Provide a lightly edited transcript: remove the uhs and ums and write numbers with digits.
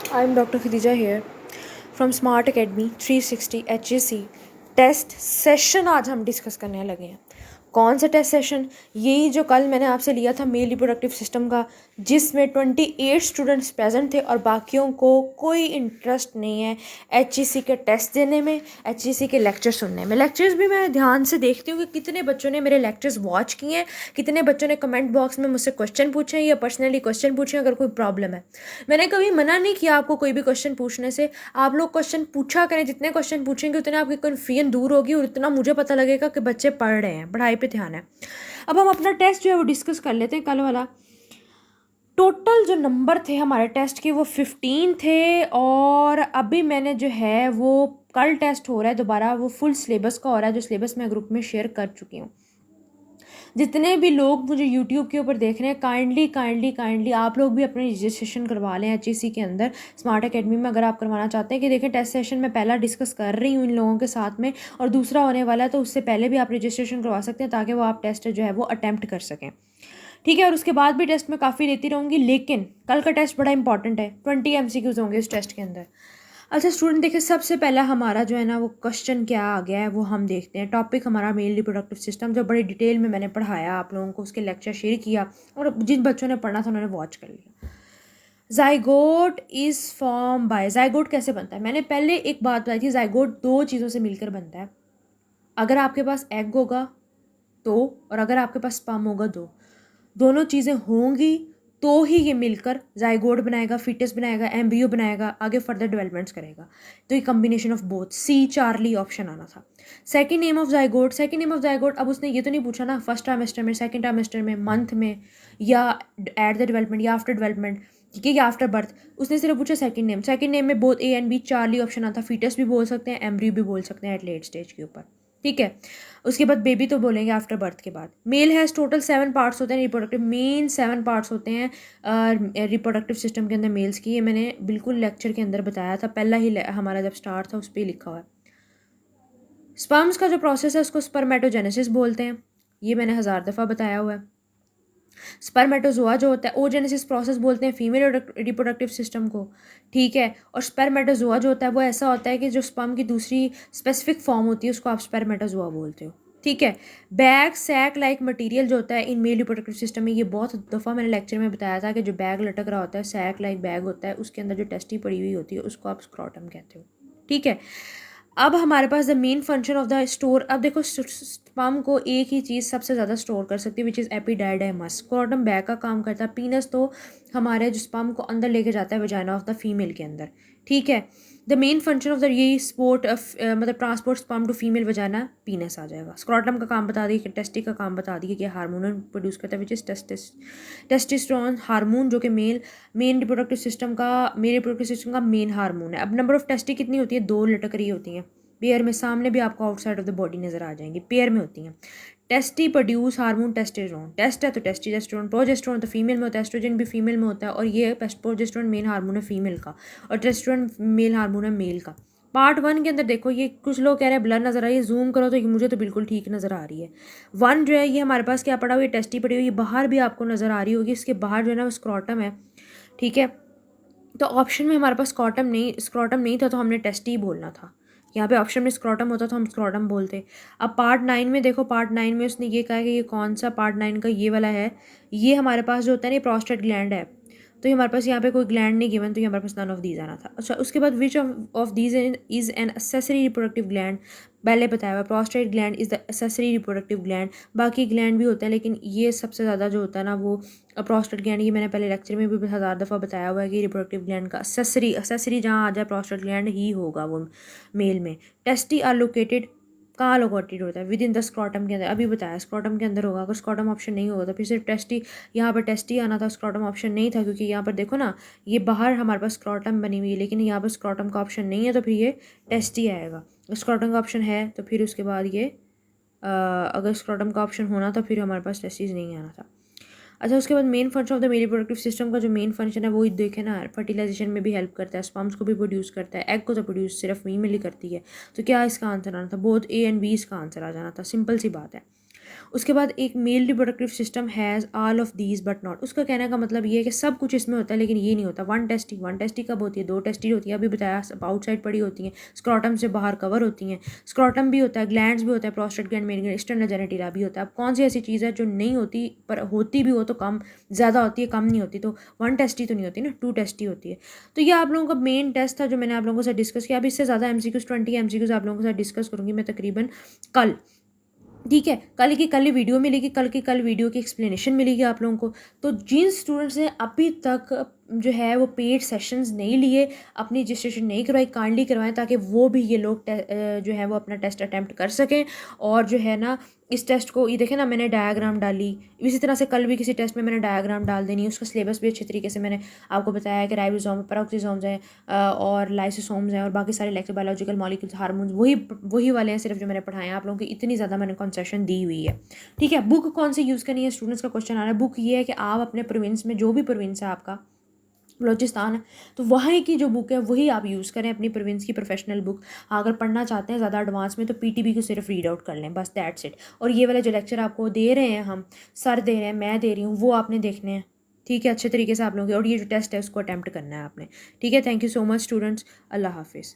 I'm Dr. Khadija here from Smart Academy 360 HJC test session आज हम discuss करने लगे हैं। कौन सा टेस्ट सेशन? यही जो कल मैंने आपसे लिया था मेल रिप्रोडक्टिव सिस्टम का, जिसमें 28 स्टूडेंट्स प्रेजेंट थे और बाकियों को कोई इंटरेस्ट नहीं है एचईसी के टेस्ट देने में, एचईसी के लेक्चर सुनने में। लेक्चर्स भी मैं ध्यान से देखती हूँ कि कितने बच्चों ने मेरे लेक्चर्स वॉच किए हैं, कितने बच्चों ने कमेंट बॉक्स में मुझसे क्वेश्चन पूछे हैं या पर्सनली क्वेश्चन पूछे हैं अगर कोई प्रॉब्लम है। मैंने कभी मना नहीं किया आपको कोई भी क्वेश्चन पूछने से। आप लोग क्वेश्चन पूछा करें, जितने क्वेश्चन पूछेंगे उतने आपकी कन्फ्यूजन दूर होगी और उतना मुझे पता लगेगा कि बच्चे पढ़ रहे हैं, पढ़ाई पे ध्यान है। अब हम अपना टेस्ट जो है वो डिस्कस कर लेते हैं। कल वाला टोटल जो नंबर थे हमारे टेस्ट के वो 15 थे, और अभी मैंने जो है वो कल टेस्ट हो रहा है दोबारा, वो फुल सिलेबस का हो रहा है, जो सिलेबस मैं ग्रुप में शेयर कर चुकी हूँ। जितने भी लोग मुझे यूट्यूब के ऊपर देख रहे हैं, काइंडली आप लोग भी अपने रजिस्ट्रेशन करवा लें एचईसी के अंदर स्मार्ट एकेडमी में, अगर आप करवाना चाहते हैं। कि देखें, टेस्ट सेशन मैं पहला डिस्कस कर रही हूँ इन लोगों के साथ में, और दूसरा होने वाला है, तो उससे पहले भी आप रजिस्ट्रेशन करवा सकते हैं ताकि वो आप टेस्ट जो है वो अटैम्प्ट कर सकें। ठीक है, और उसके बाद भी टेस्ट मैं काफ़ी देती रहूँगी, लेकिन कल का टेस्ट बड़ा इंपॉर्टेंट है। 20 MCQs होंगे इस टेस्ट के अंदर। अच्छा स्टूडेंट, देखिए सबसे पहला हमारा जो है ना वो क्वेश्चन क्या आ गया है वो हम देखते हैं। टॉपिक हमारा मेल रिप्रोडक्टिव सिस्टम, जो बड़ी डिटेल में मैंने पढ़ाया आप लोगों को, उसके लेक्चर शेयर किया, और जिन बच्चों ने पढ़ना था उन्होंने वॉच कर लिया। Zygote is form by, zygote कैसे बनता है? मैंने पहले एक बात बताई थी, जाइगोट दो चीज़ों से मिलकर बनता है। अगर आपके पास एग होगा तो, और अगर आपके पास स्पर्म होगा दो, दोनों चीज़ें होंगी तो ही ये मिलकर जाइगोट बनाएगा, फीटस बनाएगा, एम्ब्रियो बनाएगा, आगे फर्दर डेवलपमेंट्स करेगा। तो ये combination of both, C Charlie option आना था। सेकंड नेम ऑफ जाइगोट, अब उसने ये तो नहीं पूछा ना फर्स्ट ट्राइमेस्टर में, सेकंड ट्राइमेस्टर में, मंथ में, या एट द डेवलपमेंट, या आफ्टर डेवलपमेंट, ठीक है, या आफ्टर बर्थ। उसने सिर्फ पूछा सेकंड नेम में both A and B, Charlie option आता। फीटस भी बोल सकते हैं, एम्ब्रियो भी बोल सकते हैं एट लेट स्टेज के ऊपर, ठीक है। उसके बाद बेबी तो बोलेंगे आफ्टर बर्थ के बाद। मेल हैज़ टोटल 7 पार्ट्स होते हैं रिप्रोडक्टिव, मेन 7 पार्ट्स होते हैं रिप्रोडक्टिव सिस्टम के अंदर मेल्स की। ये मैंने बिल्कुल लेक्चर के अंदर बताया था, पहला ही हमारा जब स्टार्ट था उस पर लिखा हुआ है। स्पर्म्स का जो प्रोसेस है उसको स्पर्मेटोजेनेसिस बोलते हैं, ये मैंने 1000 दफ़ा बताया हुआ है। स्पर्मेटोजोआ जो होता है, ओजेनेसिस प्रोसेस बोलते हैं फीमेल रिप्रोडक्टिव सिस्टम को, ठीक है। और स्पर्मेटोजोआ जो होता है वो ऐसा होता है कि जो स्पर्म की दूसरी स्पेसिफिक फॉर्म होती है उसको आप स्पर्मेटोजोआ बोलते हो, ठीक है। बैग सैक लाइक मटेरियल जो होता है इन मेल रिप्रोडक्टिव सिस्टम में, ये बहुत दफ़ा मैंने लेक्चर में बताया था कि जो बैग लटक रहा होता है, सैक लाइक बैग होता है, उसके अंदर जो टेस्टी पड़ी हुई होती है उसको आप स्क्रोटम कहते हो, ठीक है। अब हमारे पास the main function of the store, अब देखो स्पर्म को एक ही चीज़ सबसे ज़्यादा स्टोर कर सकती है विच इज़ एपिडाइडाइमस। स्क्रोटम बैक का काम करता है, पीनस तो हमारे जो स्पर्म को अंदर लेके जाता है वजाइना ऑफ द फीमेल के अंदर, ठीक है। The main function of the यही स्पोर्ट मतलब transport sperm to female vagina, penis आ जाएगा। स्क्रोटम का काम बता दिए कि टेस्टी का काम बता दिए कि हार्मोन प्रोड्यूस करता है विच इज़ टेस्टिस्टेरोन हार्मोन, जो कि मेन रिप्रोडक्टिव सिस्टम का मेन हार्मोन है। अब नंबर ऑफ टेस्टी कितनी होती है? 2 लटक रही होती हैं पेयर में, सामने भी आपको आउटसाइड ऑफ द बॉडी नजर आ जाएंगी, पेयर में होती हैं। Testes produce hormone testosterone, test है तो टेस्टोस्टेरोन, प्रोजेस्टेरोन तो फीमेल में होता है, एस्ट्रोजन भी फीमेल में होता है, और ये प्रोजेस्टेरोन मेन हार्मोन है फीमेल का, और टेस्टोस्टेरोन मेल हार्मोन है मेल का। पार्ट 1 के अंदर देखो, ये कुछ लोग कह रहे हैं ब्लर नजर आ रही है, जूम करो तो मुझे तो बिल्कुल ठीक नजर आ रही है। 1 जो है ये हमारे पास क्या पड़ा हुआ है? टेस्टी पड़ी हुई, ये बाहर भी आपको नजर आ रही होगी, इसके बाहर जो है ना वो स्क्रोटम है, ठीक है। तो ऑप्शन में हमारे पास स्क्रोटम नहीं था तो हमने टेस्टी ही बोलना था। यहाँ पे ऑप्शन में स्क्रोटम होता तो हम स्क्रोटम बोलते। अब पार्ट 9 में देखो, पार्ट 9 में उसने ये कहा कि ये कौन सा पार्ट 9 का ये वाला है, ये हमारे पास जो होता है ना प्रोस्टेट ग्लैंड है, तो ये हमारे पास यहाँ पे कोई ग्लैंड नहीं गिवन, तो ये हमारे पास नन ऑफ दीज आना था। अच्छा, उसके बाद which of these is an accessory reproductive gland, पहले बताया हुआ prostate gland is the accessory reproductive gland. बाकी ग्लैंड भी होता है लेकिन ये सबसे ज़्यादा जो होता है ना वो प्रोस्टेट ग्लैंड, ये मैंने पहले लेक्चर में भी 1000 दफ़ा बताया हुआ है कि रिप्रोडक्टिव ग्लैंड का एक्सेसरी जहाँ आ जाए प्रोस्टेट ग्लैंड ही होगा वो मेल में। टेस्टी आर लोकेटेड, कहाँ लोकेटेड होता है? विद इन द स्क्रॉटम के अंदर, अभी बताया स्क्रॉटम के अंदर होगा। अगर स्क्रॉटम ऑप्शन नहीं होगा तो फिर सिर्फ टेस्टी, यहाँ पर टेस्टी आना था, स्क्रॉटम ऑप्शन नहीं था, क्योंकि यहाँ पर देखो ना ये बाहर हमारे पास स्क्रॉटम बनी हुई है लेकिन यहाँ पर स्क्रॉटम का ऑप्शन नहीं है, तो फिर ये टेस्टी आएगा। स्क्रॉटम का ऑप्शन है तो फिर उसके बाद ये अगर स्क्रॉटम का ऑप्शन होना तो फिर हमारे पास टेस्टीज नहीं आना था। अच्छा, उसके बाद main function of the male reproductive system का जो मेन फंक्शन है वो देखे ना, फर्टिलाइजेशन में भी हेल्प करता है, स्पर्म्स को भी प्रोड्यूस करता है, एग को तो प्रोड्यूस सिर्फ फीमेल ही करती है। तो क्या इसका आंसर आना था? बोथ ए एंड बी इसका आंसर आ जाना था, सिंपल सी बात है। उसके बाद एक male reproductive system has all of these but not, उसका कहने का मतलब ये है कि सब कुछ इसमें होता है लेकिन ये नहीं होता। वन टेस्टी कब होती है, दो टेस्टी होती है, अभी बताया आउटसाइड पड़ी होती हैं, स्क्रॉटम से बाहर कवर होती हैं, स्क्रॉटम भी होता है, ग्लैंड्स भी होता है, prostate gland, main gland, external genitalia भी होता है। अब कौन सी ऐसी चीज़ है जो नहीं होती पर होती भी हो तो कम, ज़्यादा होती है कम नहीं होती, तो वन टेस्टी तो नहीं होती ना, टू टेस्टी होती है। तो ये आप लोगों का मेन टेस्ट था जो मैंने आप लोगों से डिस्कस किया। अब इससे ज़्यादा MCQs 20 MCQs आप लोगों के साथ डिस्कस करूँगी मैं तकरीबन कल, ठीक है। कल की कल वीडियो मिलेगी, कल की कल वीडियो की एक्सप्लेनेशन मिलेगी आप लोगों को। तो जिन स्टूडेंट्स ने अभी तक जो है वो पेड सेशंस नहीं लिए, अपनी रजिस्ट्रेशन नहीं करवाई, काइंडली करवाएं ताकि वो भी ये लोग जो है वो अपना टेस्ट अटैम्प्ट कर सकें। और जो है ना इस टेस्ट को, ये देखें ना मैंने डायग्राम डाली, इसी तरह से कल भी किसी टेस्ट में मैंने डायग्राम डाल देनी है। उसका सिलेबस भी अच्छे तरीके से मैंने आपको बताया है कि राइबोसोम, पेरोक्सिसोम्स हैं और लाइसोसोम्स हैं और बाकी सारे इलेक्ट्रोबायोलॉजिकल मॉलिक्यूल्स, हार्मोन्स, वही वाले हैं सिर्फ जो मैंने पढ़ाए हैं आप लोगों की। इतनी ज़्यादा मैंने कंसेशन दी हुई है, ठीक है। बुक कौन सी यूज़ करनी है, स्टूडेंट्स का क्वेश्चन आ रहा है। बुक ये है कि आप अपने प्रोविंस में, जो भी प्रोविंस है आपका, बलोचिस्तान है तो वहाँ की जो बुक है वही आप यूज़ करें, अपनी प्रोविंस की प्रोफेशनल बुक। अगर पढ़ना चाहते हैं ज़्यादा एडवांस में तो PTB को सिर्फ रीड आउट कर लें, बस दैट्स इट। और ये वाले जो लेक्चर आपको दे रहे हैं, हम सर दे रहे हैं, मैं दे रही हूँ, वो आपने देखने हैं, ठीक है, अच्छे तरीके से आप लोगों के। और ये जो टेस्ट है उसको अटैम्प्ट करना है आपने, ठीक है। Thank you so much students, अल्लाह हाफिज़।